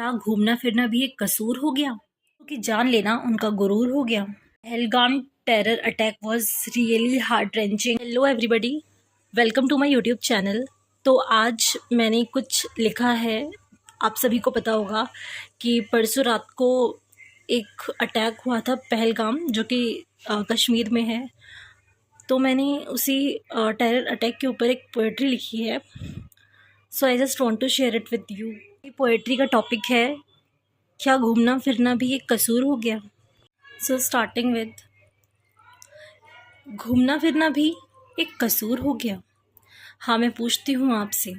क्या घूमना फिरना भी एक कसूर हो गया? कि जान लेना उनका गुरूर हो गया। Pahalgam terror attack was really heart wrenching. Hello everybody, welcome to my YouTube channel. तो आज मैंने कुछ लिखा है। आप सभी को पता होगा कि परसों रात को एक अटैक हुआ था पहलगाम, जो कि कश्मीर में है। तो मैंने उसी टेरर अटैक के ऊपर एक पोएट्री लिखी है। So I just want to share it with you. Poetry का टॉपिक है, क्या घूमना फिरना भी एक कसूर हो गया। सो स्टार्टिंग विद, घूमना फिरना भी एक कसूर हो गया। हाँ, मैं पूछती हूँ आपसे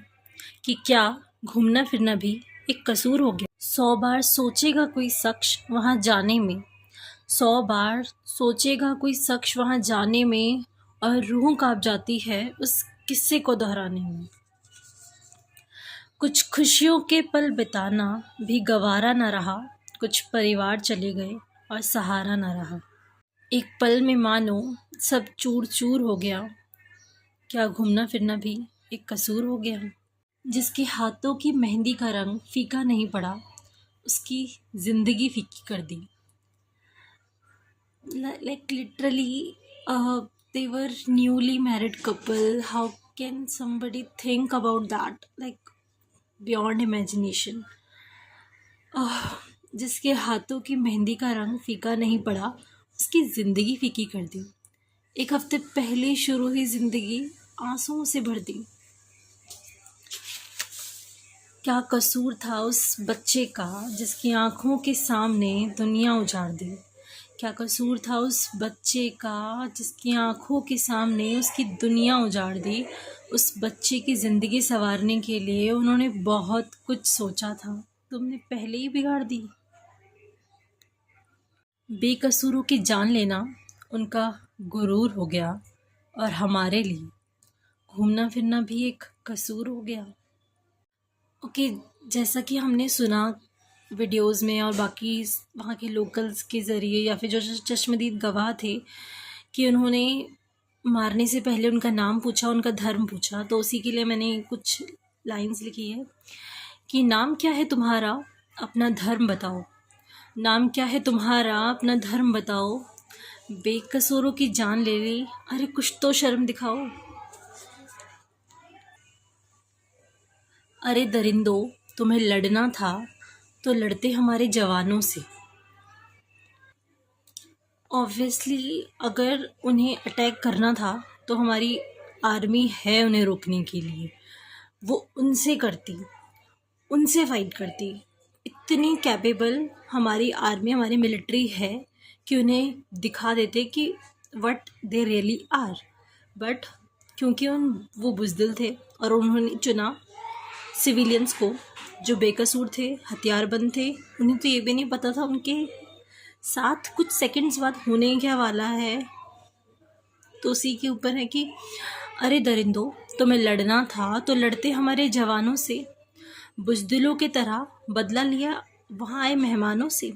कि क्या घूमना फिरना भी एक कसूर हो गया? 100 बार सोचेगा कोई शख्स वहाँ जाने में, 100 बार सोचेगा कोई शख्स वहाँ जाने में, और रूह कांप जाती है उस किस्से को दोहराने में। कुछ खुशियों के पल बिताना भी गवारा न रहा, कुछ परिवार चले गए और सहारा न रहा। एक पल में मानो सब चूर चूर हो गया, क्या घूमना फिरना भी एक कसूर हो गया? जिसके हाथों की मेहंदी का रंग फीका नहीं पड़ा, उसकी ज़िंदगी फीकी कर दी। Like literally, they were newly married couple. How can somebody think about that? Like beyond imagination. जिसके हाथों की मेहंदी का रंग फीका नहीं पड़ा, उसकी ज़िंदगी फीकी कर दी। एक हफ्ते पहले शुरू हुई ज़िंदगी आंसुओं से भर दी। क्या कसूर था उस बच्चे का जिसकी आंखों के सामने दुनिया उजाड़ दी? क्या कसूर था उस बच्चे का जिसकी आंखों के सामने उसकी दुनिया उजाड़ दी? उस बच्चे की ज़िंदगी संवारने के लिए उन्होंने बहुत कुछ सोचा था, तुमने पहले ही बिगाड़ दी। बेकसूरों की जान लेना उनका गुरूर हो गया, और हमारे लिए घूमना फिरना भी एक कसूर हो गया। ओके, जैसा कि हमने सुना वीडियोस में और बाकी वहाँ के लोकल्स के ज़रिए, या फिर जो चश्मदीद गवाह थे, कि उन्होंने मारने से पहले उनका नाम पूछा, उनका धर्म पूछा। तो उसी के लिए मैंने कुछ लाइंस लिखी है कि नाम क्या है तुम्हारा, अपना धर्म बताओ। नाम क्या है तुम्हारा, अपना धर्म बताओ। बेकसूरों की जान ले ली, अरे कुछ तो शर्म दिखाओ। अरे दरिंदों, तुम्हें लड़ना था तो लड़ते हमारे जवानों से। ऑब्वियसली अगर उन्हें अटैक करना था तो हमारी आर्मी है उन्हें रोकने के लिए, वो उनसे करती, उनसे फाइट करती। इतनी कैपेबल हमारी आर्मी, हमारी मिलिट्री है कि उन्हें दिखा देते कि what they really are. But क्योंकि वो बुज़दिल थे और उन्होंने चुना सिविलियंस को जो बेकसूर थे, हथियारबंद थे। उन्हें तो ये भी नहीं पता था उनके साथ कुछ सेकंड्स बाद होने क्या वाला है। तो उसी के ऊपर है कि अरे दरिंदों, तुम्हें लड़ना था तो लड़ते हमारे जवानों से। बुज़दिलों की तरह बदला लिया वहाँ आए मेहमानों से।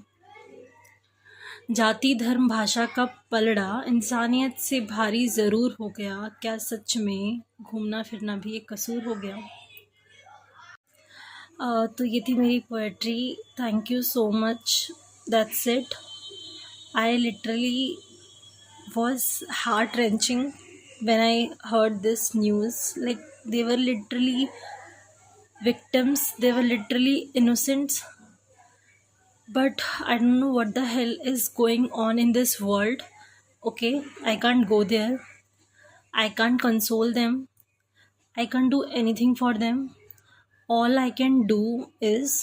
जाति धर्म भाषा का पलड़ा इंसानियत से भारी ज़रूर हो गया, क्या सच में घूमना फिरना भी एक कसूर हो गया? तो ये थी मेरी poetry. Thank you so much, that's it. I literally was heart wrenching when I heard this news. Like, they were literally victims, they were literally innocents. But I don't know what the hell is going on in this world. Okay, I can't go there, I can't console them, I can't do anything for them. All I can do is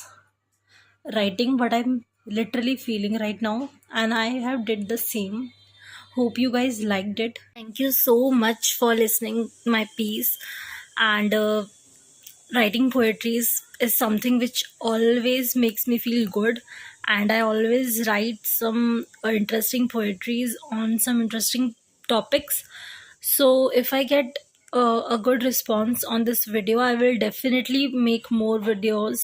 writing what I'm literally feeling right now, and I have did the same. Hope you guys liked it. Thank you so much for listening my piece. And writing poetries is something which always makes me feel good, and I always write some interesting poetries on some interesting topics. So if I get a good response on this video, I will definitely make more videos.